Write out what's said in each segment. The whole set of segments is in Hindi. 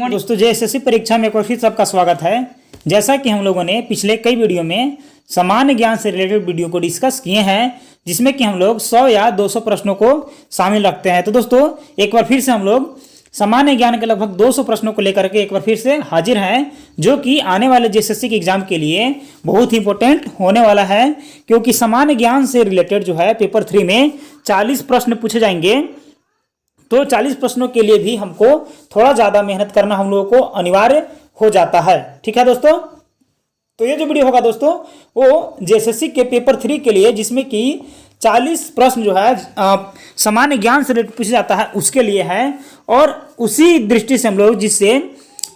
मॉर्निंग दोस्तों, जेएसएससी परीक्षा में एक बार फिर सबका स्वागत है। जैसा कि हम लोगों ने पिछले कई वीडियो में सामान्य ज्ञान से रिलेटेड वीडियो को डिस्कस किए हैं, जिसमें कि हम लोग 100 या 200 प्रश्नों को शामिल रखते हैं। तो दोस्तों, एक बार फिर से हम लोग सामान्य ज्ञान के लगभग 200 प्रश्नों को लेकर के एक बार फिर से हाजिर हैं, जो कि आने वाले जेएसएससी के एग्जाम के लिए बहुत ही इंपॉर्टेंट होने वाला है। क्योंकि सामान्य ज्ञान से रिलेटेड जो है पेपर 3 में 40 प्रश्न पूछे जाएंगे। तो 40 प्रश्नों के लिए भी हमको थोड़ा ज़्यादा मेहनत करना हम लोगों को अनिवार्य हो जाता है। ठीक है दोस्तों, तो ये जो वीडियो होगा दोस्तों, वो जेएसएससी के पेपर 3 के लिए, जिसमें कि 40 प्रश्न जो है सामान्य ज्ञान से रिलेटेड पूछा जाता है, उसके लिए है। और उसी दृष्टि से हम लोग जिससे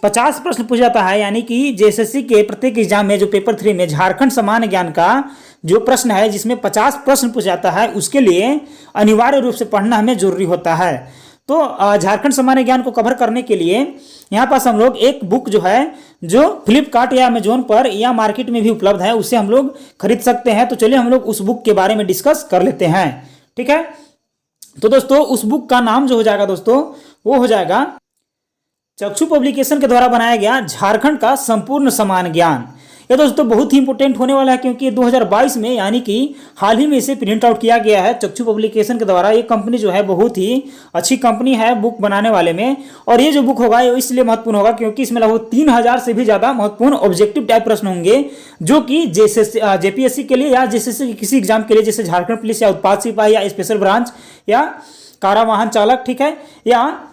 50 प्रश्न पूछा जाता है, यानी कि जेएसएससी के प्रत्येक एग्जाम में जो पेपर 3 में झारखंड सामान्य ज्ञान का जो प्रश्न है, जिसमें 50 प्रश्न पूछा जाता है, उसके लिए अनिवार्य रूप से पढ़ना हमें जरूरी होता है। तो झारखंड सामान्य ज्ञान को कवर करने के लिए यहाँ पास हम लोग एक बुक जो है, जो फ्लिपकार्ट या अमेजोन पर या मार्केट में भी उपलब्ध है, उससे हम लोग खरीद सकते हैं। तो चलिए हम लोग उस बुक के बारे में डिस्कस कर लेते हैं। ठीक है, तो दोस्तों उस बुक का नाम जो हो जाएगा दोस्तों, वो हो जाएगा चक्षु पब्लिकेशन के द्वारा बनाया गया झारखंड का संपूर्ण सामान्य ज्ञान। ये दोस्तों बहुत ही इंपॉर्टेंट होने वाला है, क्योंकि 2022 में यानी कि हाल ही में इसे प्रिंट आउट किया गया है चक्षु पब्लिकेशन के द्वारा। ये कंपनी जो है बहुत ही अच्छी कंपनी है बुक बनाने वाले में। और ये जो बुक होगा ये इसलिए महत्वपूर्ण होगा क्योंकि इसमें लगभग 3000 से भी ज़्यादा महत्वपूर्ण ऑब्जेक्टिव टाइप प्रश्न होंगे, जो कि जेपीएससी के लिए या जेएसएससी के किसी एग्जाम के लिए, जैसे झारखंड पुलिस या उत्पाद सिपाही या स्पेशल ब्रांच या कारा वाहन चालक, ठीक है, या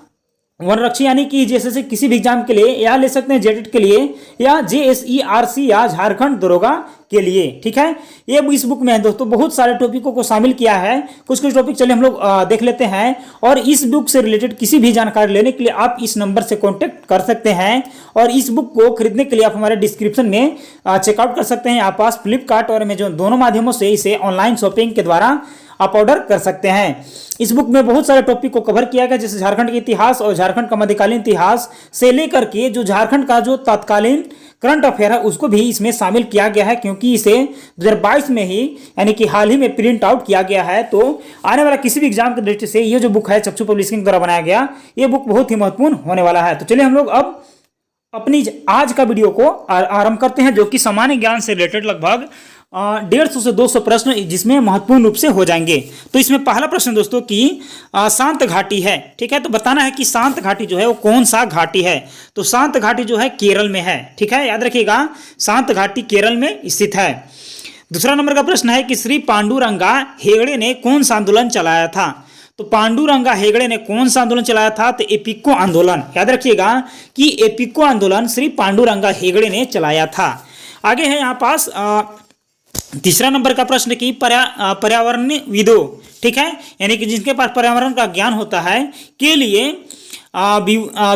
वनरक्षी, यानी कि जेएसएससी किसी भी एग्जाम के लिए, या ले सकते हैं जेटेट के लिए, या जेएसईआरसी या झारखंड दरोगा के लिए। ठीक है, ये इस बुक में दोस्तों बहुत सारे टॉपिकों को शामिल किया है। कुछ कुछ टॉपिक चलिए हम लोग देख लेते हैं। और इस बुक से रिलेटेड किसी भी जानकारी लेने के लिए आप इस नंबर से कॉन्टेक्ट कर सकते हैं। और इस बुक को खरीदने के लिए आप हमारे डिस्क्रिप्शन में चेकआउट कर सकते हैं। आप पास फ्लिपकार्ट और अमेजोन दोनों माध्यमों से इसे ऑनलाइन शॉपिंग के द्वारा आप ऑर्डर कर सकते हैं। इस बुक में बहुत सारे टॉपिक को कवर किया गया, जैसे झारखंड के इतिहास और झारखंड का मध्यकालीन इतिहास से लेकर के जो झारखंड का जो तत्कालीन करंट अफेयर है, उसको भी इसमें शामिल किया गया है। क्योंकि इसे 2022 में ही यानी कि हाल ही में प्रिंट आउट किया गया है। तो आने वाला किसी भी एग्जाम की दृष्टि से ये जो बुक है चक्षु पब्लिशिंग द्वारा बनाया गया, ये बुक बहुत ही महत्वपूर्ण होने वाला है। तो चलिए हम लोग अब अपनी आज का वीडियो को आरंभ करते हैं, जो कि सामान्य ज्ञान से रिलेटेड लगभग 150 से 200 प्रश्न जिसमें महत्वपूर्ण रूप से हो जाएंगे। तो इसमें पहला प्रश्न दोस्तों की शांत घाटी है। ठीक है, तो बताना है कि शांत घाटी जो है वो कौन सा घाटी है। तो शांत घाटी जो है केरल में है। ठीक है, याद रखिएगा, शांत घाटी केरल में स्थित है। दूसरा नंबर का प्रश्न है कि श्री पांडुरंगा हेगड़े ने कौन सा आंदोलन चलाया था। तो पांडुरंगा हेगड़े ने कौन सा आंदोलन चलाया था, तो एपिको आंदोलन। याद रखिएगा कि एपिको आंदोलन श्री पांडुरंगा हेगड़े ने चलाया था। आगे है यहाँ पास तीसरा नंबर का प्रश्न की पर्यावरणविदों, ठीक है, यानी कि जिनके पास पर्यावरण का ज्ञान होता है, के लिए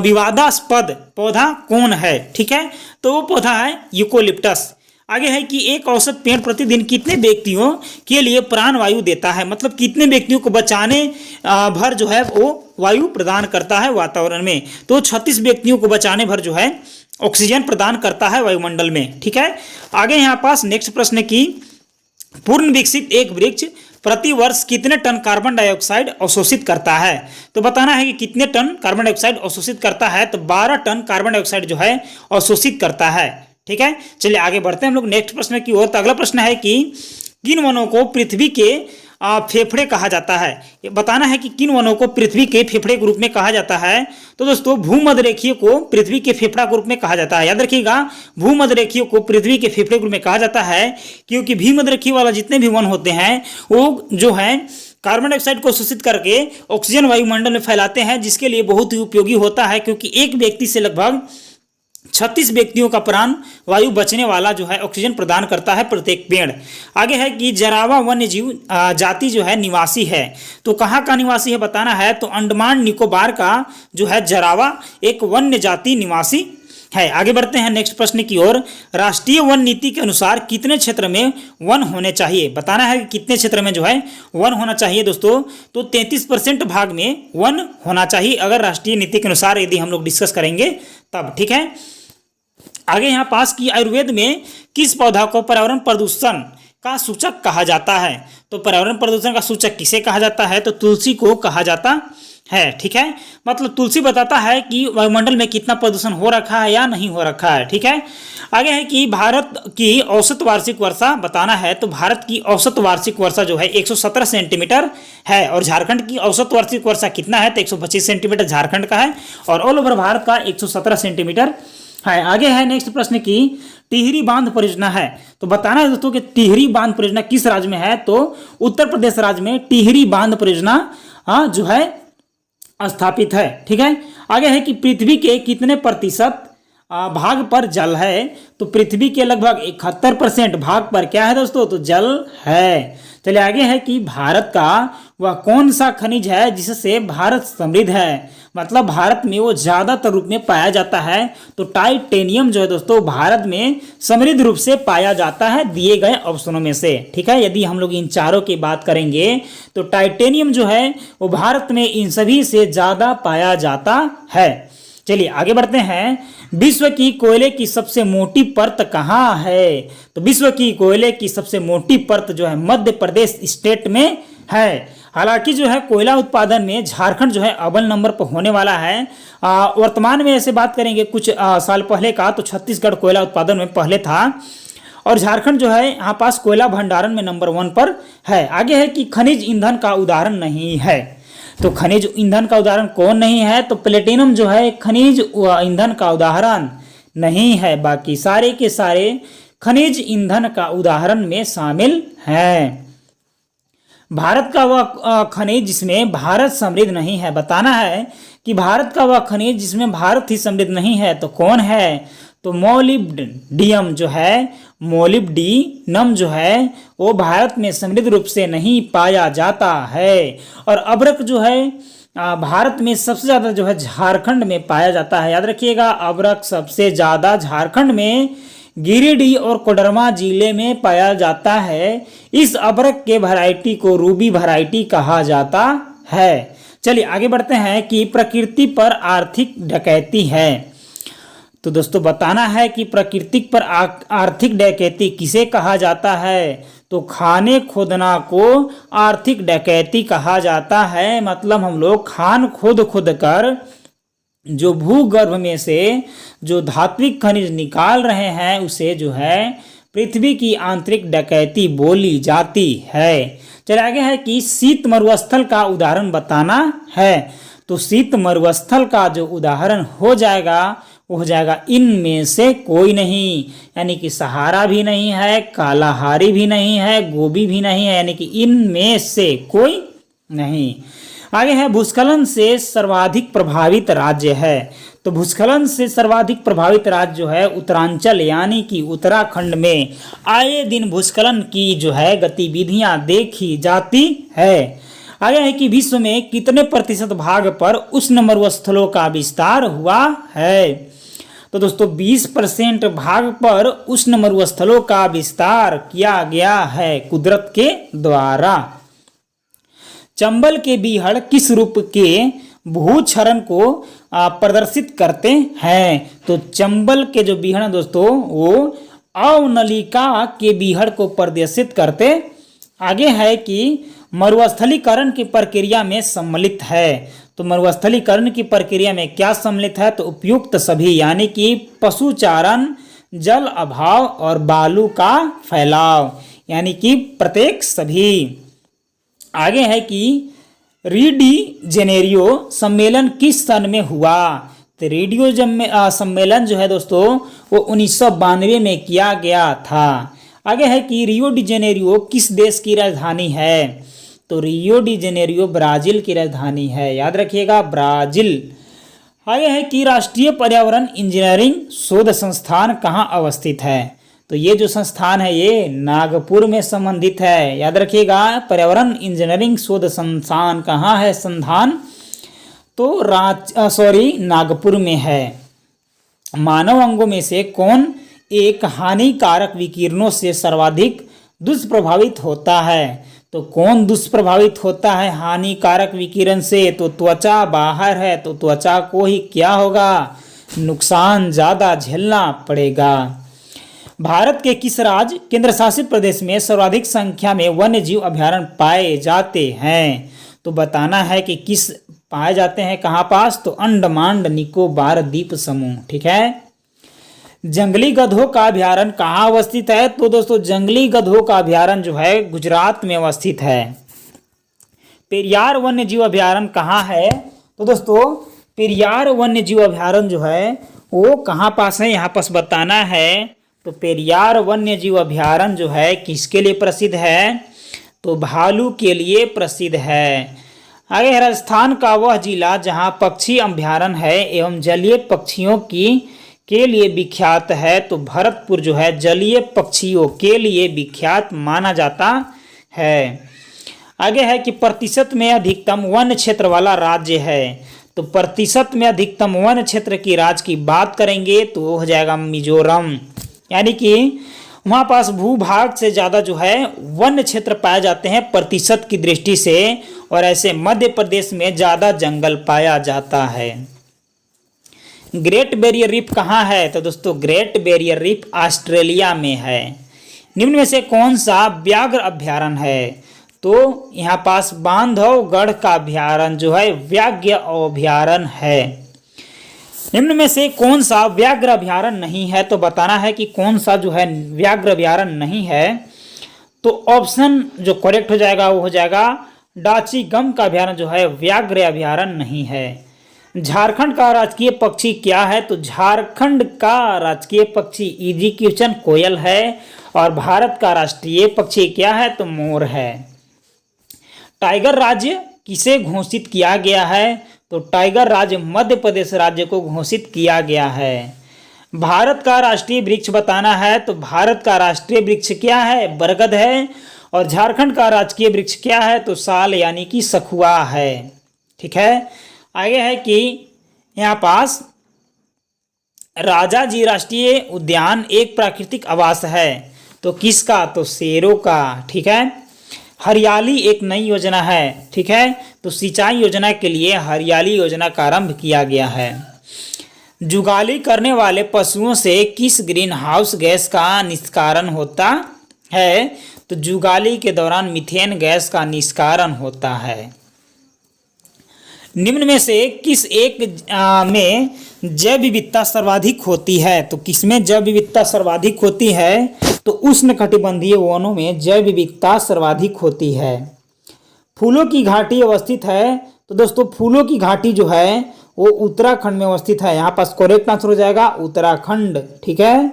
विवादास्पद पौधा कौन है। ठीक है, तो वो पौधा है यूकोलिप्टस। आगे है कि एक औसत पेड़ प्रतिदिन कितने व्यक्तियों के लिए प्राण वायु देता है, मतलब कितने व्यक्तियों को बचाने भर जो है वो वायु प्रदान करता है वातावरण में। तो 36 व्यक्तियों को बचाने भर जो है ऑक्सीजन प्रदान करता है वायुमंडल में। ठीक है, आगे यहाँ पास नेक्स्ट प्रश्न की पूर्ण विकसित एक वृक्ष प्रति वर्ष कितने टन कार्बन डाइऑक्साइड अवशोषित करता है। तो बताना है कि कितने टन कार्बन डाइऑक्साइड अवशोषित करता है। तो 12 टन कार्बन डाइऑक्साइड जो है अवशोषित करता है। ठीक है, चलिए आगे बढ़ते हैं हम लोग नेक्स्ट प्रश्न की ओर। तो अगला प्रश्न है कि किन वनों को पृथ्वी के फेफड़े कहा जाता है। ये बताना है कि किन वनों को पृथ्वी के फेफड़े के रूप में कहा जाता है। तो दोस्तों भूमध्यरेखीय को पृथ्वी के फेफड़ा के रूप में कहा जाता है। याद रखिएगा, भूमध्यरेखीय को पृथ्वी के फेफड़े के रूप में कहा जाता है, क्योंकि भूमध्यरेखीय वाला जितने भी वन होते हैं वो जो है कार्बन डाइऑक्साइड को शोषित करके ऑक्सीजन वायुमंडल में फैलाते हैं, जिसके लिए बहुत ही उपयोगी होता है। क्योंकि एक व्यक्ति से लगभग 36 व्यक्तियों का प्राण वायु बचने वाला जो है ऑक्सीजन प्रदान करता है प्रत्येक पेड़। आगे है कि जरावा वन्य जीव जाति जो है निवासी है। तो कहाँ का निवासी है बताना है। तो अंडमान निकोबार का जो है जरावा एक वन्य जाति निवासी है। आगे बढ़ते हैं नेक्स्ट प्रश्न की ओर। राष्ट्रीय वन नीति के अनुसार कितने क्षेत्र में वन होने चाहिए। बताना है कि कितने क्षेत्र में जो है वन होना चाहिए दोस्तों। तो 33% भाग में वन होना चाहिए, अगर राष्ट्रीय नीति के अनुसार यदि हम लोग डिस्कस करेंगे तब। ठीक है, आगे यहाँ पास की आयुर्वेद में किस पौधा को पर्यावरण प्रदूषण का सूचक कहा जाता है। तो पर्यावरण प्रदूषण का सूचक किसे कहा जाता है। तो तुलसी को कहा जाता है। ठीक है, मतलब तुलसी बताता है कि वायुमंडल में कितना प्रदूषण हो रखा है या नहीं हो रखा है। ठीक है, आगे है कि भारत की औसत वार्षिक वर्षा बताना है। तो भारत की औसत वार्षिक वर्षा जो है 117 सेंटीमीटर है, और झारखंड की औसत वार्षिक वर्षा कितना है, तो 125 सेंटीमीटर झारखंड का है, और ऑल ओवर भारत का 117 सेंटीमीटर है। आगे है नेक्स्ट प्रश्न की टिहरी बांध परियोजना है। तो बताना है दोस्तों कि टिहरी बांध परियोजना किस राज्य में है, तो उत्तर प्रदेश राज्य में टिहरी बांध परियोजना जो है स्थापित है। ठीक है, आगे है कि पृथ्वी के कितने प्रतिशत भाग पर जल है, तो पृथ्वी के लगभग 71% भाग पर क्या है दोस्तों, तो जल है। चलिए आगे है कि भारत का वह कौन सा खनिज है जिससे भारत समृद्ध है, मतलब भारत में वो ज्यादातर रूप में पाया जाता है। तो टाइटेनियम जो है दोस्तों भारत में समृद्ध रूप से पाया जाता है दिए गए ऑप्शनों में से। ठीक है, यदि हम लोग इन चारों की बात करेंगे तो टाइटेनियम जो है वो भारत में इन सभी से ज्यादा पाया जाता है। चलिए आगे बढ़ते हैं। विश्व की कोयले की सबसे मोटी परत कहाँ है, तो विश्व की कोयले की सबसे मोटी परत जो है मध्य प्रदेश स्टेट में है। हालांकि जो है कोयला उत्पादन में झारखंड जो है अव्वल नंबर पर होने वाला है। वर्तमान में ऐसे बात करेंगे कुछ साल पहले का, तो छत्तीसगढ़ कोयला उत्पादन में पहले था, और झारखंड जो है यहाँ पास कोयला भंडारण में नंबर 1 पर है। आगे है कि खनिज ईंधन का उदाहरण नहीं है, तो खनिज ईंधन का उदाहरण कौन नहीं है, तो प्लेटिनम जो है खनिज ईंधन का उदाहरण नहीं है, बाकी सारे के सारे खनिज ईंधन का उदाहरण में शामिल हैं। भारत का वह खनिज जिसमें भारत समृद्ध नहीं है, बताना है कि भारत का वह खनिज जिसमें भारत ही समृद्ध नहीं है तो कौन है, तो मोलिब्डियम जो है, मोलिब्डिनम जो है वो भारत में समृद्ध रूप से नहीं पाया जाता है। और अब्रक जो है भारत में सबसे ज़्यादा जो है झारखंड में पाया जाता है। याद रखिएगा, अब्रक सबसे ज़्यादा झारखंड में गिरिडीह और कोडरमा जिले में पाया जाता है। इस अब्रक के वैरायटी को रूबी वैरायटी कहा जाता है। चलिए आगे बढ़ते हैं कि प्रकृति पर आर्थिक डकैती है। तो दोस्तों बताना है कि प्रकृति पर आर्थिक डकैती किसे कहा जाता है, तो खाने खोदना को आर्थिक डकैती कहा जाता है। मतलब हम लोग खान खोद कर जो भूगर्भ में से जो धात्विक खनिज निकाल रहे हैं उसे जो है पृथ्वी की आंतरिक डकैती बोली जाती है। चलिए आगे है कि शीत मरुस्थल का उदाहरण बताना है। तो शीत मरुस्थल का जो उदाहरण हो जाएगा वो हो जाएगा इनमें से कोई नहीं, यानी कि सहारा भी नहीं है, कालाहारी भी नहीं है, गोबी भी नहीं है, यानी कि इनमें से कोई नहीं। आगे है भूस्खलन से सर्वाधिक प्रभावित राज्य है। तो भूस्खलन से सर्वाधिक प्रभावित राज्य जो है उत्तरांचल यानी कि उत्तराखंड में आए दिन भूस्खलन की जो है गतिविधियां देखी जाती है। आगे है कि विश्व में कितने प्रतिशत भाग पर उष्ण मरुस्थलों का विस्तार हुआ है। तो दोस्तों 20% भाग पर उष्ण मरुस्थलों का विस्तार किया गया है कुदरत के द्वारा। चंबल के बीहड़ किस रूप के भूक्षरण को प्रदर्शित करते हैं। तो चंबल के जो बीहड़ दोस्तों वो अवनलिका के बीहड़ को प्रदर्शित करते। आगे है कि मरुस्थलीकरण की प्रक्रिया में सम्मिलित है। तो मरुस्थलीकरण की प्रक्रिया में क्या सम्मिलित है, तो उपयुक्त सभी, यानी कि पशुचारण, जल अभाव और बालू का फैलाव, यानी कि प्रत्येक सभी। आगे है कि रीडी जेनेरियो सम्मेलन किस सन में हुआ। तो रेडियो सम्मेलन जो है दोस्तों वो 1992 में किया गया था। आगे है कि रियो डी जेनेरियो किस देश की राजधानी है। तो रियो डी जेनेरियो ब्राजील की राजधानी है, याद रखिएगा ब्राजील। आगे है कि राष्ट्रीय पर्यावरण इंजीनियरिंग शोध संस्थान कहाँ अवस्थित है। तो ये जो संस्थान है ये नागपुर में संबंधित है, याद रखिएगा। पर्यावरण इंजीनियरिंग शोध संस्थान कहाँ है संस्थान, तो नागपुर में है। मानव अंगों में से कौन एक हानिकारक विकिरणों से सर्वाधिक दुष्प्रभावित होता है। तो कौन दुष्प्रभावित होता है हानिकारक विकिरण से, तो त्वचा बाहर है तो त्वचा को ही क्या होगा, नुकसान ज्यादा झेलना पड़ेगा। भारत के किस राज्य केंद्र शासित प्रदेश में सर्वाधिक संख्या में वन्य जीव अभयारण्य पाए जाते हैं। तो बताना है कि किस पाए जाते हैं कहाँ पास, तो अंडमान निकोबार द्वीप समूह। ठीक है। जंगली गधों का अभ्यारण्य कहाँ अवस्थित है, तो दोस्तों जंगली गधों का अभ्यारण्य जो है गुजरात में अवस्थित है। पेरियार वन्य जीव अभ्यारण्य कहाँ है, तो दोस्तों पेरियार वन्य जीव अभ्यारण्य जो है वो कहाँ पास है, यहाँ पास बताना है। तो पेरियार वन्य जीव अभ्यारण्य जो है किसके लिए प्रसिद्ध है, तो भालू के लिए प्रसिद्ध है। आगे है राजस्थान का वह जिला जहाँ पक्षी अभ्यारण्य है एवं जलीय पक्षियों के लिए विख्यात है, तो भरतपुर जो है जलीय पक्षियों के लिए विख्यात माना जाता है। आगे है कि प्रतिशत में अधिकतम वन क्षेत्र वाला राज्य है, तो प्रतिशत में अधिकतम वन क्षेत्र की राज्य की बात करेंगे तो वो हो जाएगा मिजोरम। यानी कि वहाँ पास भूभाग से ज़्यादा जो है वन क्षेत्र पाए जाते हैं प्रतिशत की दृष्टि से, और ऐसे मध्य प्रदेश में ज़्यादा जंगल पाया जाता है। ग्रेट बैरियर रीफ कहाँ है, तो दोस्तों ग्रेट बैरियर रीफ ऑस्ट्रेलिया में है। निम्न में से कौन सा व्याघ्र अभ्यारण्य है, तो यहाँ पास बांधवगढ़ का अभ्यारण्य जो है व्याघ्र अभ्यारण्य है। निम्न में से कौन सा व्याघ्र अभ्यारण्य नहीं है, तो बताना है कि कौन सा जो है व्याघ्र अभ्यारण्य नहीं है। तो ऑप्शन जो करेक्ट हो जाएगा वो हो जाएगा डाचीगम का अभ्यारण्य जो है व्याघ्र अभ्यारण्य नहीं है। झारखंड का राजकीय पक्षी क्या है, तो झारखंड का राजकीय पक्षी इजी क्वेश्चन कोयल है, और भारत का राष्ट्रीय पक्षी क्या है, तो मोर है। टाइगर राज्य किसे घोषित किया गया है, तो टाइगर राज्य मध्य प्रदेश राज्य को घोषित किया गया है। भारत का राष्ट्रीय वृक्ष बताना है, तो भारत का राष्ट्रीय वृक्ष क्या है, बरगद है, और झारखंड का राजकीय वृक्ष क्या है, तो साल यानी कि सखुआ है। ठीक है। आगे है कि यहाँ पास राजाजी राष्ट्रीय उद्यान एक प्राकृतिक आवास है, तो किसका, तो शेरों का। ठीक है। हरियाली एक नई योजना है। ठीक है। तो सिंचाई योजना के लिए हरियाली योजना का आरंभ किया गया है। जुगाली करने वाले पशुओं से किस ग्रीन हाउस गैस का निष्कारण होता है, तो जुगाली के दौरान मीथेन गैस का निष्कारण होता है। निम्न में से किस एक में जैव विविधता सर्वाधिक होती है, तो किसमें जैव विविधता सर्वाधिक होती है, तो उष्णकटिबंधीय वनों में जैव विविधता सर्वाधिक होती है। फूलों की घाटी अवस्थित है, तो दोस्तों फूलों की घाटी जो है वो उत्तराखंड में अवस्थित है। यहाँ पास करेक्ट आंसर हो जाएगा उत्तराखंड। ठीक है।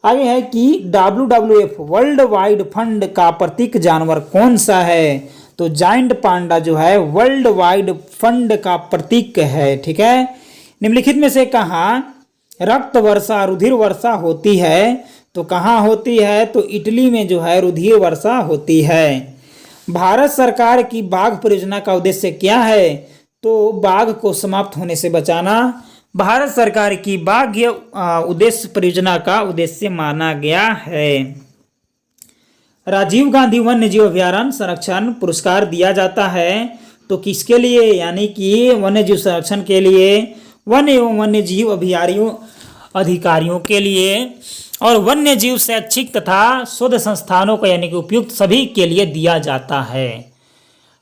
आगे है कि WWF वर्ल्ड वाइड फंड का प्रतीक जानवर कौन सा है, तो जाइंट पांडा जो है वर्ल्ड वाइड फंड का प्रतीक है। ठीक है। निम्नलिखित में से कहाँ रक्त वर्षा रुधिर वर्षा होती है, तो कहाँ होती है, तो इटली में जो है रुधिर वर्षा होती है। भारत सरकार की बाघ परियोजना का उद्देश्य क्या है, तो बाघ को समाप्त होने से बचाना भारत सरकार की बाघ उद्देश्य परियोजना का उद्देश्य माना गया है। राजीव गांधी वन्य जीव अभ्यारण्य संरक्षण पुरस्कार दिया जाता है, तो किसके लिए, यानी कि वन्य जीव संरक्षण के लिए, वन एवं वन्य जीव अधिकारियों के लिए, और वन्य जीव शैक्षिक तथा शोध संस्थानों को यानी कि उपयुक्त सभी के लिए दिया जाता है।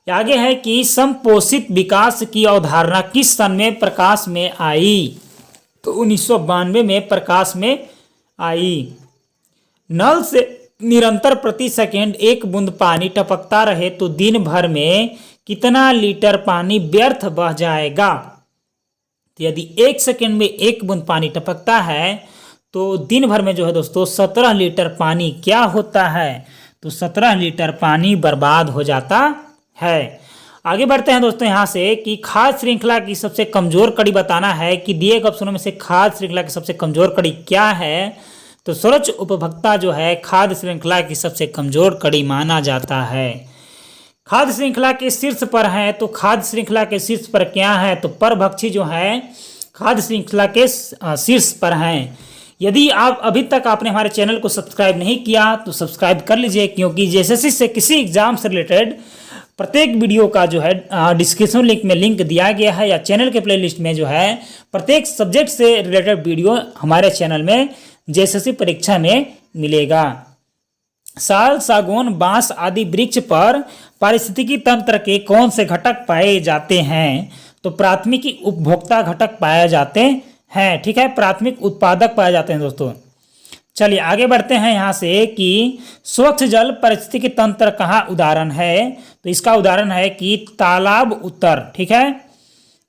आगे है कि संपोषित विकास की अवधारणा किस सन में प्रकाश में आई, तो 1992 में प्रकाश में आई। नल से निरंतर प्रति सेकंड एक बूंद पानी टपकता रहे तो दिन भर में कितना लीटर पानी व्यर्थ बह जाएगा, तो यदि 1 सेकंड में 1 बूंद पानी टपकता है तो दिन भर में जो है दोस्तों 17 लीटर पानी क्या होता है, तो 17 लीटर पानी बर्बाद हो जाता है। आगे बढ़ते हैं दोस्तों यहाँ से कि खाद्य श्रृंखला की सबसे कमजोर कड़ी बताना है कि दिए गए ऑप्शनों में से खाद्य श्रृंखला की सबसे कमजोर कड़ी क्या है, तो स्वच्छ उपभोक्ता जो है खाद्य श्रृंखला की सबसे कमजोर कड़ी माना जाता है। खाद्य श्रृंखला के शीर्ष पर है, तो खाद्य श्रृंखला के शीर्ष पर क्या है, तो परभक्षी जो है खाद्य श्रृंखला के शीर्ष पर हैं। यदि आप अभी तक आपने हमारे चैनल को सब्सक्राइब नहीं किया तो सब्सक्राइब कर लीजिए, क्योंकि जैसे से किसी एग्जाम से रिलेटेड प्रत्येक वीडियो का जो है डिस्क्रिप्शन लिंक में लिंक दिया गया है, या चैनल के प्लेलिस्ट में जो है प्रत्येक सब्जेक्ट से रिलेटेड वीडियो हमारे चैनल में जैसे परीक्षा में मिलेगा। साल, सागौन, बांस आदि वृक्ष पर पारिस्थितिकी तंत्र के कौन से घटक पाए जाते हैं, तो प्राथमिक उपभोक्ता घटक पाए जाते हैं। ठीक है, प्राथमिक उत्पादक पाए जाते हैं दोस्तों। चलिए आगे बढ़ते हैं यहाँ से कि स्वच्छ जल पारिस्थितिकी तंत्र कहाँ उदाहरण है, तो इसका उदाहरण है कि तालाब उत्तर। ठीक है,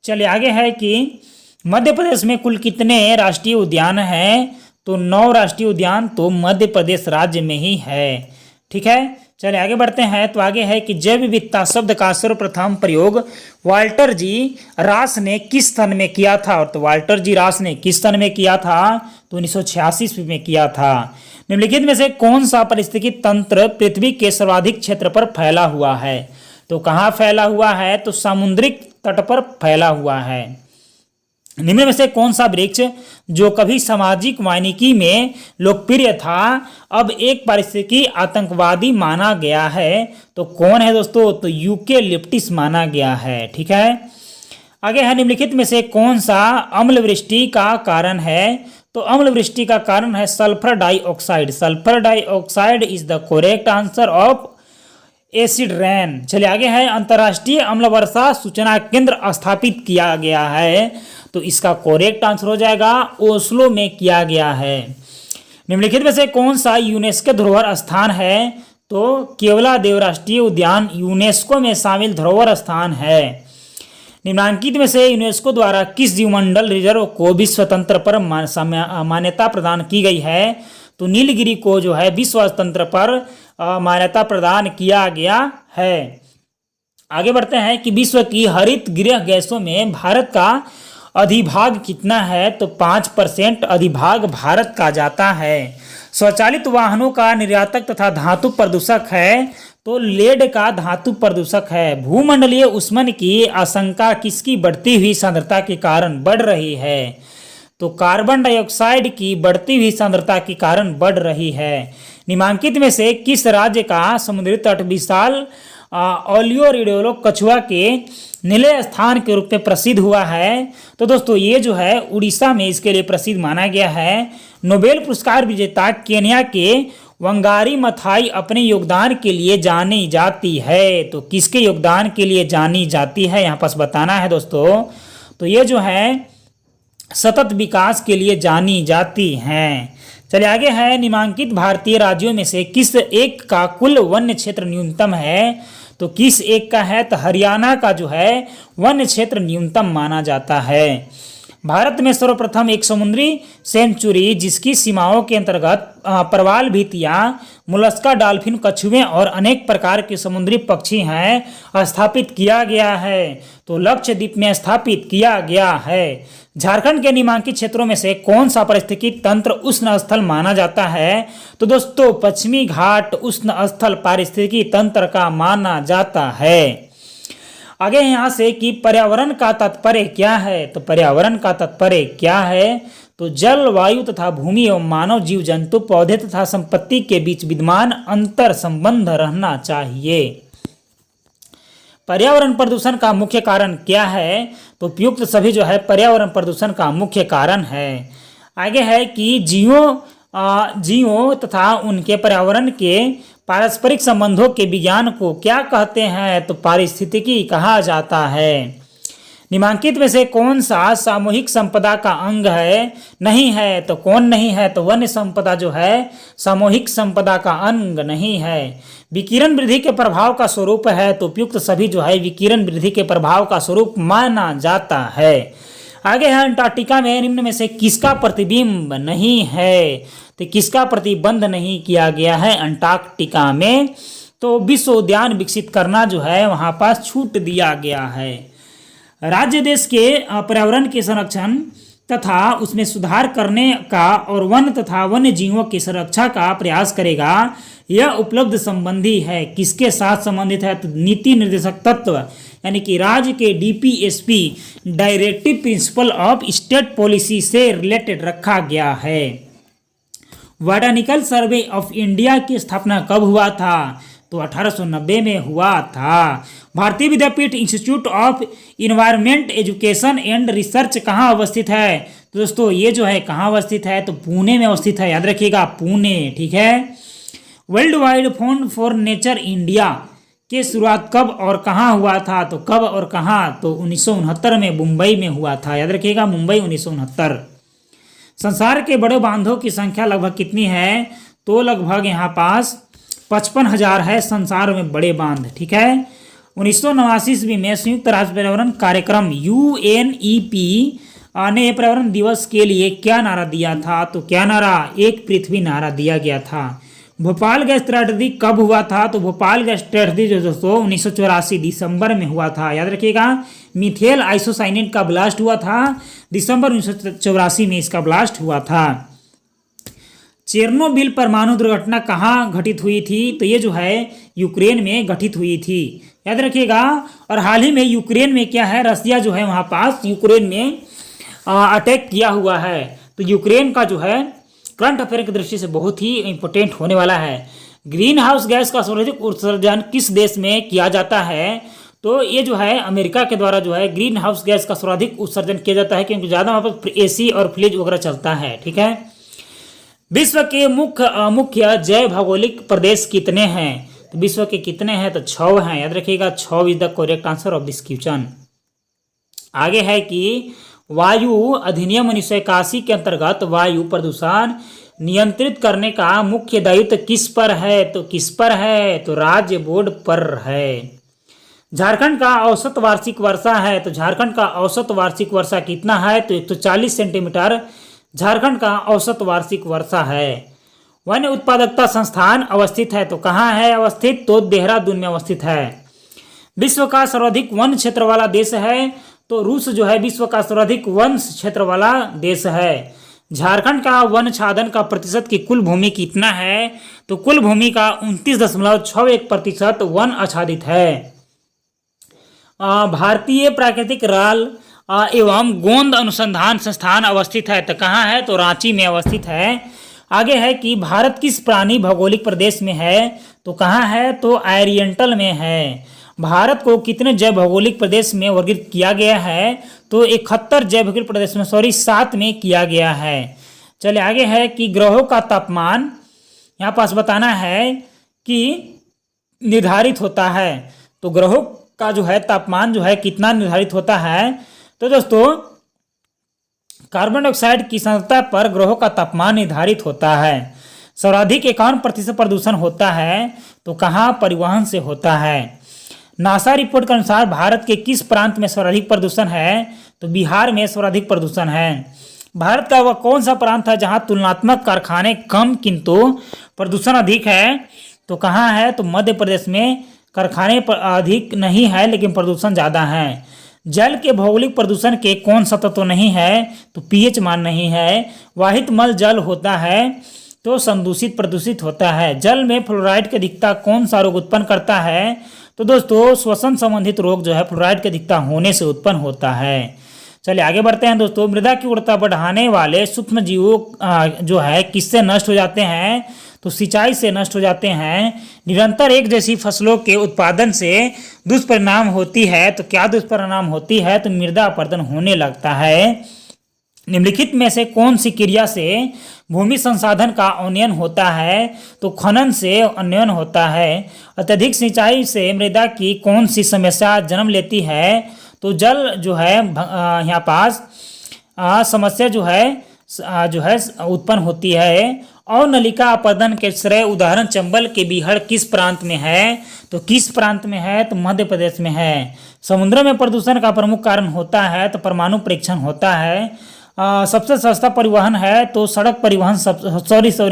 चलिए आगे है कि मध्य प्रदेश में कुल कितने राष्ट्रीय उद्यान हैं, तो 9 राष्ट्रीय उद्यान तो मध्य प्रदेश राज्य में ही है। ठीक है, चलिए आगे बढ़ते हैं। तो आगे है कि जैव विविधता शब्द का सर्वप्रथम प्रयोग वाल्टर जी रास ने किस सन में किया था, और तो वाल्टर जी रास ने किस सन में किया था, तो 1986 ईस्वी में किया था। निम्नलिखित में से कौन सा पारिस्थितिकी तंत्र पृथ्वी के सर्वाधिक क्षेत्र पर फैला हुआ है, तो कहाँ फैला हुआ है, तो समुद्रिक तट पर फैला हुआ है। निम्न में से कौन सा वृक्ष जो कभी सामाजिक वानिकी में लोकप्रिय था अब एक पारिस्थितिकी आतंकवादी माना गया है, तो कौन है दोस्तों, तो यूकेलिप्टिस माना गया है। ठीक है, आगे है निम्नलिखित में से कौन सा अम्ल वृष्टि का कारण है, तो अम्ल वृष्टि का कारण है sulphur dioxide. Sulphur dioxide is the correct answer of acid rain. चलिए आगे है अंतर्राष्ट्रीय अम्ल वर्षा सूचना केंद्र स्थापित किया गया है, तो इसका करेक्ट आंसर हो जाएगा ओस्लो में किया गया है। निम्नलिखित में से कौन सा यूनेस्को धरोहर स्थान है, तो केवलादेव राष्ट्रीय उद्यान यूनेस्को में शामिल धरोहर स्थान है। निम्नांकित में से यूनेस्को द्वारा किस जीवमंडल रिजर्व को विश्व तंत्र पर मान्यता प्रदान की गई है, तो नीलगिरी को जो है विश्व तंत्र पर मान्यता प्रदान किया गया है। आगे बढ़ते हैं कि विश्व की हरित गृह गैसों में भारत का अधिभाग कितना है, तो 5% अधिभाग भारत का जाता है। स्वचालित वाहनों का निर्यातक तथा धातु प्रदूषक है, तो लेड का धातु प्रदूषक है। भूमंडलीय ऊष्मन की आशंका किसकी बढ़ती हुई सांद्रता के कारण बढ़ रही है, तो कार्बन डाइऑक्साइड की बढ़ती हुई सांद्रता के कारण बढ़ रही है। निम्नांकित में से किस राज्य का समुद्री तट विशाल ओलियोरिडोलो कछुआ के निलय स्थान के रूप में प्रसिद्ध हुआ है, तो दोस्तों ये जो है उड़ीसा में इसके लिए प्रसिद्ध माना गया है। नोबेल पुरस्कार विजेता केन्या के वंगारी मथाई अपने योगदान के लिए जानी जाती है, तो किसके योगदान के लिए जानी जाती है यहाँ पास बताना है दोस्तों, तो ये जो है सतत विकास के लिए जानी जाती हैं। चलिए आगे है निम्नांकित भारतीय राज्यों में से किस एक का कुल वन्य क्षेत्र न्यूनतम है, तो किस एक का है, तो हरियाणा का जो है वन्य क्षेत्र न्यूनतम माना जाता है। भारत में सर्वप्रथम एक समुद्री सेंचुरी जिसकी सीमाओं के अंतर्गत प्रवाल भितिया, मोलस्का, डॉल्फिन, कछुए और अनेक प्रकार के समुद्री पक्षी हैं स्थापित किया गया है, तो लक्षद्वीप में स्थापित किया गया है। झारखंड के निम्नांकित क्षेत्रों में से कौन सा पारिस्थितिकी तंत्र उष्ण स्थल माना जाता है, तो दोस्तों पश्चिमी घाट उष्ण स्थल पारिस्थितिकी तंत्र का माना जाता है। आगे यहाँ से कि पर्यावरण का तात्पर्य क्या है, तो पर्यावरण का तात्पर्य क्या है, तो जल, वायु तथा भूमि एवं मानव, जीव जंतु, पौधे तथा संपत्ति के बीच विद्यमान अंतर संबंध रहना चाहिए। पर्यावरण प्रदूषण का मुख्य कारण क्या है, तो उपयुक्त सभी जो है पर्यावरण प्रदूषण का मुख्य कारण है। आगे है कि जीवों तथा उनके पर्यावरण के पारस्परिक संबंधों के विज्ञान को क्या कहते हैं, तो पारिस्थितिकी कहा जाता है। निम्नांकित में से कौन सा सामूहिक संपदा का अंग है, नहीं है, तो कौन नहीं है, तो वन्य संपदा जो है सामूहिक संपदा का अंग नहीं है। विकिरण वृद्धि के प्रभाव का स्वरूप है, तो उपयुक्त सभी जो है विकिरण वृद्धि के प्रभाव का स्वरूप माना जाता है। आगे है अंटार्कटिका में निम्न में से किसका प्रतिबिंब नहीं है, तो किसका प्रतिबंध नहीं किया गया है अंटार्कटिका में, तो विश्व उद्यान विकसित करना जो है वहाँ पास छूट दिया गया है। राज्य देश के पर्यावरण के संरक्षण तथा उसमें सुधार करने का और वन तथा वन्य जीवों की सुरक्षा का प्रयास करेगा। यह उपलब्ध संबंधी है, किसके साथ संबंधित है, तो नीति निर्देशक तत्व यानी कि राज्य के DPSP directive principle of state policy से रिलेटेड रखा गया है। बॉटैनिकल सर्वे ऑफ इंडिया की स्थापना कब हुआ था, तो 1890 में हुआ था। Bharati Vidyapeeth institute of environment education and research कहाँ अवस्थित है, तो दोस्तों ये जो है कहाँ अवस्थित है, तो पुणे में अवस्थित है, याद रखिएगा पुणे। ठीक है। World wide fund for nature India की शुरुआत कब और कहाँ हुआ था? तो कब और कहाँ? तो 1969 में मुंबई में हुआ था। याद रखिएगा, मुंबई 1969। संसार के बड़े बांधों की संख्या लगभग कितनी है? तो लगभग यहाँ पास 55,000 है संसार में बड़े बांध। ठीक है। 1989 ईस्वी में संयुक्त राष्ट्र पर्यावरण कार्यक्रम UNEP ने पर्यावरण दिवस के लिए क्या नारा दिया था? तो क्या नारा? एक पृथ्वी नारा दिया गया था। भोपाल गैस ट्रेजेडी कब हुआ था? तो भोपाल गैस ट्रेजेडी जो दोस्तों 1984 दिसंबर में हुआ था। याद रखिएगा, मिथेल आइसोसाइनेट का ब्लास्ट हुआ था दिसंबर 1984 में, इसका ब्लास्ट हुआ था। चेरनोबिल परमाणु दुर्घटना कहाँ घटित हुई थी? तो ये जो है यूक्रेन में घटित हुई थी। याद रखिएगा। और हाल ही में यूक्रेन में क्या है, रसिया जो है वहाँ पास यूक्रेन में अटैक किया हुआ है। तो यूक्रेन का जो है करंट अफेयर की दृष्टि से बहुत ही इंपॉर्टेंट होने वाला है। ग्रीन हाउस गैस का सर्वाधिक उत्सर्जन किस देश में किया जाता है? तो ये जो है अमेरिका के द्वारा जो है ग्रीन हाउस गैस का सर्वाधिक उत्सर्जन किया जाता है, क्योंकि ज़्यादा वहाँ पर AC और फ्रिज वगैरह चलता है। ठीक है। विश्व के मुख्य जैव भौगोलिक प्रदेश कितने हैं? तो विश्व के कितने हैं? तो 6 हैं। याद रखिएगा, 6 is the correct answer of this question. आगे है कि वायु अधिनियम 1981 के अंतर्गत वायु प्रदूषण नियंत्रित करने का मुख्य दायित्व किस पर है? तो किस पर है? तो राज्य बोर्ड पर है। झारखंड का औसत वार्षिक वर्षा है। तो झारखंड का औसत वार्षिक वर्षा कितना है? तो 140 सेंटीमीटर झारखंड का औसत वार्षिक वर्षा है। वन उत्पादकता संस्थान अवस्थित है। तो कहाँ है अवस्थित? तो देहरादून में अवस्थित है। विश्व का सर्वाधिक वन क्षेत्र वाला देश है। तो रूस जो है विश्व का सर्वाधिक वन क्षेत्र वाला देश है। झारखंड का वन छादन का प्रतिशत की कुल भूमि कितना है? तो कुल भूमि का 29.61% वन आच्छादित है। भारतीय प्राकृतिक राल एवं गोंद अनुसंधान संस्थान अवस्थित है। तो कहाँ है? तो रांची में अवस्थित है। आगे है कि भारत किस प्राणी भौगोलिक प्रदेश में है? तो कहाँ है? तो ओरिएंटल में है। भारत को कितने जैव भौगोलिक प्रदेश में वर्गीकृत किया गया है? तो 71 जैव भौगोलिक प्रदेश में 7 में किया गया है। चलिए आगे है कि ग्रहों का तापमान यहाँ पास बताना है कि निर्धारित होता है। तो ग्रहों का जो है तापमान जो है कितना निर्धारित होता है? तो दोस्तों कार्बन डाइऑक्साइड की सांद्रता पर ग्रहों का तापमान निर्धारित होता है। सर्वाधिक 51% प्रदूषण होता है। तो कहाँ? परिवहन से होता है। नासा रिपोर्ट के अनुसार भारत के किस प्रांत में सर्वाधिक प्रदूषण है? तो बिहार में सर्वाधिक प्रदूषण है। भारत का वह कौन सा प्रांत है जहां तुलनात्मक कारखाने कम किंतु प्रदूषण अधिक है? तो कहाँ है? तो मध्य प्रदेश में कारखाने अधिक नहीं है लेकिन प्रदूषण ज़्यादा है। जल के भौगोलिक प्रदूषण के कौन सा तत्व नहीं है? तो pH मान नहीं है। वाहित मल जल होता है तो संदूषित प्रदूषित होता है। जल में फ्लोराइड की अधिकता कौन सा रोग उत्पन्न करता है? तो दोस्तों श्वसन संबंधित रोग जो है फ्लोराइड की अधिकता होने से उत्पन्न होता है। चलिए आगे बढ़ते हैं दोस्तों। मृदा की उर्वरता बढ़ाने वाले सूक्ष्म जीवों जो है किससे नष्ट हो जाते हैं? तो सिंचाई से नष्ट हो जाते हैं। निरंतर एक जैसी फसलों के उत्पादन से दुष्परिणाम होती है। तो क्या दुष्परिणाम होती है? तो मृदा अपरदन होने लगता है। निम्नलिखित में से कौन सी क्रिया से भूमि संसाधन का उन्नयन होता है? तो खनन से उन्नयन होता है। अत्यधिक सिंचाई से मृदा की कौन सी समस्या जन्म लेती है? तो जल जो है यहाँ पास समस्या जो है उत्पन्न होती है। और नलिका अपरदन के श्रेय उदाहरण चंबल के बीहड़ किस प्रांत में है? तो किस प्रांत में है? तो मध्य प्रदेश में है। समुद्र में प्रदूषण का प्रमुख कारण होता है तो परमाणु परीक्षण होता है। सबसे सस्ता परिवहन है तो सड़क परिवहन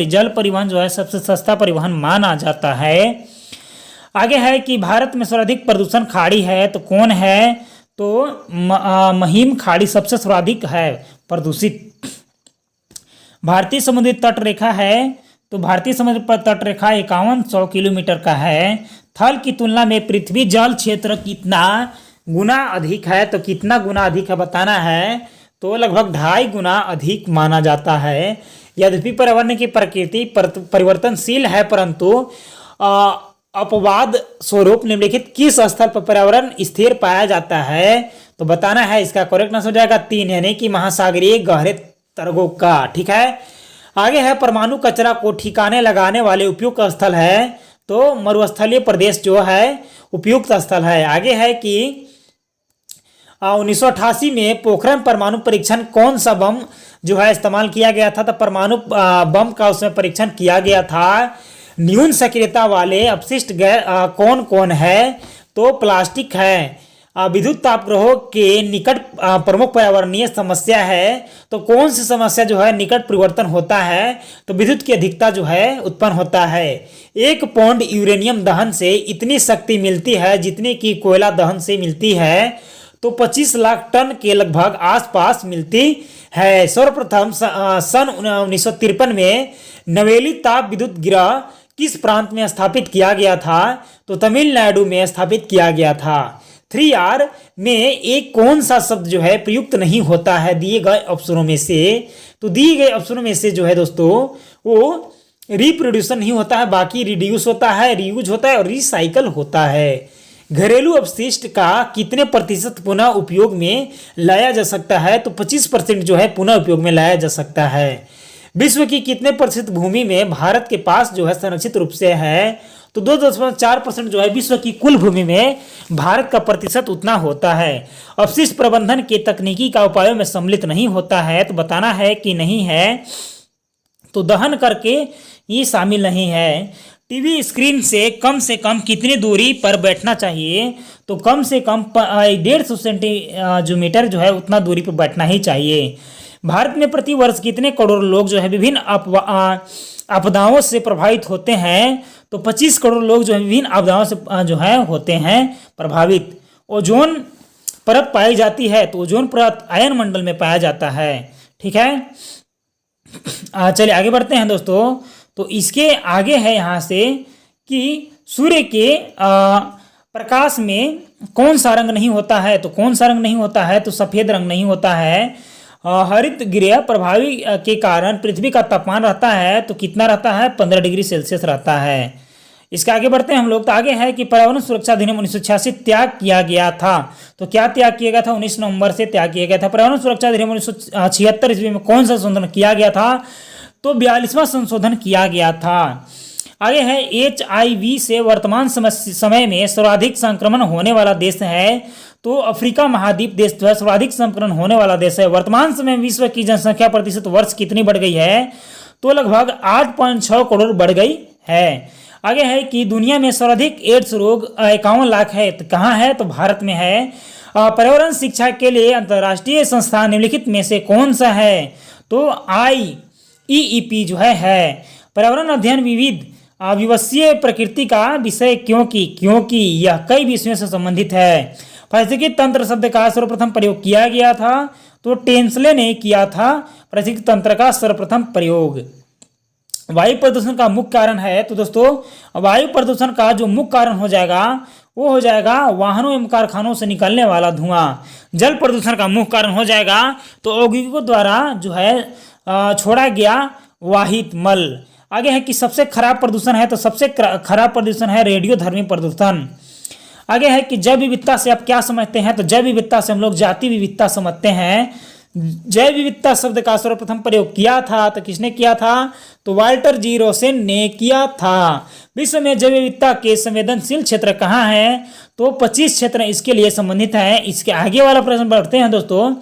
जल परिवहन जो है सबसे सस्ता परिवहन माना जाता है। आगे है कि भारत में सर्वाधिक प्रदूषण खाड़ी है तो कौन है? तो महिम खाड़ी सबसे सर्वाधिक है प्रदूषित। भारतीय समुद्री तट रेखा है तो भारतीय समुद्र तट रेखा 5100 किलोमीटर का है। थल की तुलना में पृथ्वी जल क्षेत्र कितना गुना अधिक है? तो कितना गुना अधिक है बताना है। तो लगभग 2.5 गुना अधिक माना जाता है। यद्यपि पर्यावरण की प्रकृति परिवर्तनशील है परंतु अपवाद स्वरूप निम्नलिखित किस स्थल पर पर्यावरण स्थिर पाया जाता है? तो बताना है। इसका करेक्ट आंसर हो जाएगा 3 यानी कि महासागरीय गहरे तर्गों का। ठीक है। आगे है परमाणु कचरा को ठिकाने लगाने वाले उपयुक्त स्थल है। तो मरुस्थलीय प्रदेश जो है उपयुक्त स्थल है। आगे है कि 1988 में पोखरण परमाणु परीक्षण कौन सा बम जो है इस्तेमाल किया गया था? तो परमाणु बम का उसमें परीक्षण किया गया था। न्यून सक्रियता वाले अपशिष्ट गैस कौन कौन है? तो प्लास्टिक है। विद्युत तापग्रहों के निकट प्रमुख पर्यावरणीय समस्या है, तो कौन सी समस्या जो है निकट परिवर्तन होता है? तो विद्युत की अधिकता जो है उत्पन्न होता है। 1 पौंड यूरेनियम दहन से इतनी शक्ति मिलती है जितनी कि कोयला दहन से मिलती है, तो 25 लाख टन के लगभग आसपास मिलती है। सर्वप्रथम सन 1953 में नवेली ताप विद्युत गृह किस प्रांत में स्थापित किया गया था? तो तमिलनाडु में स्थापित किया गया था। 3R में एक कौन सा शब्द जो है प्रयुक्त नहीं होता है दिए गए अवसरों में से? तो दिए गए अवसरों में से जो है दोस्तों वो रिप्रोड्यूसन नहीं होता है, बाकी रिड्यूस होता है, रीयूज होता है और रिसाइकल होता है। घरेलू अपशिष्ट का कितने प्रतिशत पुनः उपयोग में लाया जा सकता है? तो 25% जो है पुनः उपयोग में लाया जा सकता है। विश्व की कितने प्रतिशत भूमि में भारत के पास जो है संरक्षित रूप से है? तो 2.4% जो है विश्व की कुल भूमि में भारत का प्रतिशत उतना होता है। अपशिष्ट प्रबंधन के तकनीकी का उपायों में सम्मिलित नहीं होता है, तो बताना है कि नहीं है। तो दहन करके ये शामिल नहीं है। टीवी स्क्रीन से कम कितनी दूरी पर बैठना चाहिए? तो कम से कम 150 सेंटीमीटर जो है उतना दूरी पर बैठना ही चाहिए। भारत में प्रति वर्ष कितने करोड़ लोग जो है विभिन्न आपदाओं से प्रभावित होते हैं? तो 25 करोड़ लोग जो है विभिन्न आपदाओं से जो है होते हैं प्रभावित। ओजोन परत पाई जाती है, तो ओजोन परत आयन मंडल में पाया जाता है। ठीक है, चलिए आगे बढ़ते हैं दोस्तों। तो इसके आगे है यहाँ से कि सूर्य के प्रकाश में कौन सा रंग नहीं होता है? तो कौन सा रंग नहीं होता है? तो सफेद रंग नहीं होता है। हरित गृह प्रभावी के कारण पृथ्वी का तापमान रहता है, तो कितना रहता है? 15 डिग्री सेल्सियस रहता है। इसके आगे बढ़ते हैं हम लोग। तो आगे है कि पर्यावरण सुरक्षा अधिनियम 1986 त्याग किया गया था। तो क्या त्याग किया गया था? 19 नवंबर से त्याग किया गया था। पर्यावरण सुरक्षा अधिनियम 1976 ईस्वी में कौन सा संशोधन किया गया था? तो 42वां संशोधन किया गया था। आगे है HIV से वर्तमान समय में सर्वाधिक संक्रमण होने वाला देश है, तो अफ्रीका महाद्वीप देश जो है सर्वाधिक संक्रमण होने वाला देश है। वर्तमान समय में विश्व की जनसंख्या प्रतिशत वर्ष कितनी बढ़ गई है? तो लगभग 8.6 करोड़ बढ़ गई है। आगे है कि दुनिया में सर्वाधिक एड्स रोग 51 लाख है, तो कहाँ है? तो भारत में है। पर्यावरण शिक्षा के लिए अंतर्राष्ट्रीय संस्थान निम्नलिखित में से कौन सा है? तो IEEP जो है। पर्यावरण अध्ययन विविध विवशीय प्रकृति का विषय क्योंकि यह कई विषयों से संबंधित है। पारिस्थितिकी तंत्र शब्द का सर्वप्रथम प्रयोग किया गया था, तो टेंसले ने किया था पारिस्थितिकी तंत्र का सर्वप्रथम प्रयोग। वायु प्रदूषण का मुख्य कारण है, तो दोस्तों वायु प्रदूषण का जो मुख्य कारण हो जाएगा वो हो जाएगा वाहनों एवं कारखानों से निकलने वाला धुआं। जल प्रदूषण का मुख्य कारण हो जाएगा तो औद्योगिकों द्वारा जो है छोड़ा गया वाहित मल। आगे है कि सबसे खराब प्रदूषण है, तो सबसे खराब प्रदूषण है रेडियोधर्मी प्रदूषण। आगे है कि जैव विविधता से आप क्या समझते हैं? तो जैव विविधता से हम लोग जाति विविधता समझते हैं। जैव विविधता शब्द का सर्वप्रथम प्रयोग किया था, तो किसने किया था? तो वाल्टर जी रोसेन ने किया था। विश्व में जैव विविधता के संवेदनशील क्षेत्र कहाँ है? तो 25 क्षेत्र इसके लिए संबंधित है। इसके आगे वाला प्रश्न बढ़ते हैं दोस्तों।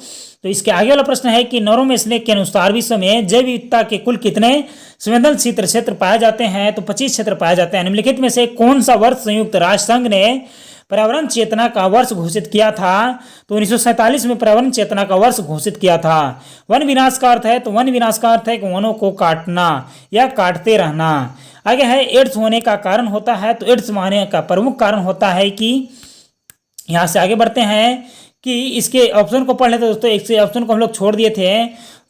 तो इसके आगे वाला प्रश्न है कि नॉर्मन स्लेक के अनुसार विश्व में जैव विविधता के कुल कितने संवेदनशील क्षेत्र पाए जाते हैं? तो 25 क्षेत्र पाए जाते हैं। निम्नलिखित में से कौन सा वर्ष संयुक्त राष्ट्र संघ ने पर्यावरण चेतना का वर्ष घोषित किया था? तो 1947 में पर्यावरण चेतना का वर्ष घोषित किया था। वन विनाश का अर्थ है, तो वन विनाश का अर्थ है कि वनों को काटना या काटते रहना। आगे है एड्स होने का कारण होता है, तो एड्स होने का प्रमुख कारण होता है कि यहाँ से आगे बढ़ते हैं कि इसके ऑप्शन को पढ़ लेते दोस्तों। एक से ऑप्शन को हम लोग छोड़ दिए थे।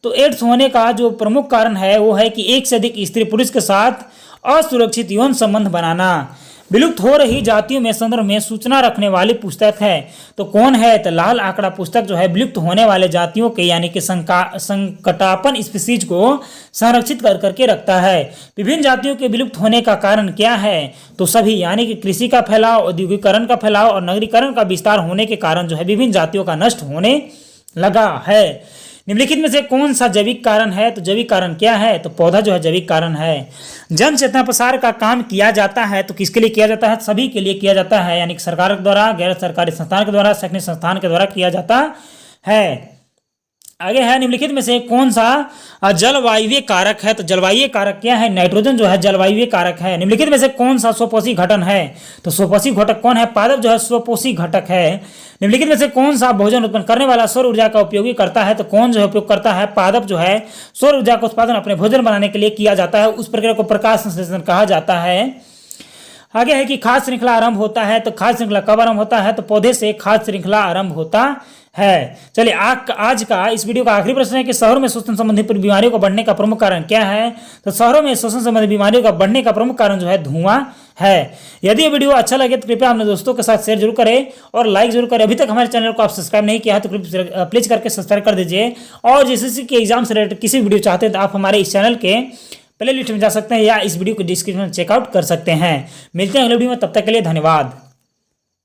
तो एड्स होने का जो प्रमुख कारण है वो है कि एक से अधिक स्त्री पुरुष के साथ असुरक्षित यौन संबंध बनाना। विलुप्त हो रही जातियों में संदर्भ में सूचना रखने वाली पुस्तक है, तो कौन है? तो लाल आंकड़ा पुस्तक जो है विलुप्त होने वाले जातियों के यानी कि संकटापन स्पीसीज को संरक्षित कर करके रखता है। विभिन्न जातियों के विलुप्त होने का कारण क्या है? तो सभी यानी कि कृषि का फैलाव, औद्योगिकरण का फैलाव और नगरीकरण का विस्तार होने के कारण जो है विभिन्न जातियों का नष्ट होने लगा है। निम्नलिखित में से कौन सा जैविक कारण है? तो जैविक कारण क्या है? तो पौधा जो है जैविक कारण है। जन चेतना प्रसार का काम किया जाता है तो किसके लिए किया जाता है? सभी के लिए किया जाता है, यानी कि सरकार के द्वारा, गैर सरकारी संस्थान के द्वारा, शैक्षणिक संस्थान के द्वारा किया जाता है। आगे है, निम्नलिखित में से कौन सा जलवायु कारक है? तो जलवायु कारक क्या है? नाइट्रोजन जो है जलवायु कारक है। निम्नलिखित में से कौन सा स्वपोषी घटक है? तो स्वपोषी घटक कौन है? पादप जो है स्वपोषी घटक है। निम्नलिखित में से कौन सा भोजन उत्पन्न करने वाला सौर ऊर्जा का उपयोगी करता है? तो कौन जो है उपयोग करता है? पादप जो है सौर ऊर्जा का उत्पादन अपने भोजन बनाने के लिए किया जाता है, उस प्रक्रिया को प्रकाश संश्लेषण कहा जाता है। आगे है कि खाद्य श्रृंखला आरंभ होता है, तो खाद्य श्रृंखला कब आरंभ होता है? तो पौधे से खाद्य श्रृंखला आरंभ होता है। चलिए आज का इस वीडियो का आखिरी प्रश्न है कि शहरों में श्वसन संबंधी बीमारियों को बढ़ने का प्रमुख कारण क्या है? तो शहरों में श्वसन संबंधी बीमारियों का बढ़ने का प्रमुख कारण जो है धुआं है। यदि ये वीडियो अच्छा लगे तो कृपया अपने दोस्तों के साथ शेयर जरूर करें और लाइक जरूर करें। अभी तक हमारे चैनल को आप सब्सक्राइब नहीं किया है तो प्लीज करके सब्सक्राइब कर दीजिए। और जैसे कि एग्जाम से रिलेटेड किसी वीडियो चाहते हैं तो आप हमारे इस चैनल के प्ले लिस्ट में जा सकते हैं या इस वीडियो को डिस्क्रिप्शन में चेकआउट कर सकते हैं। मिलते हैं अगले वीडियो में, तब तक के लिए धन्यवाद।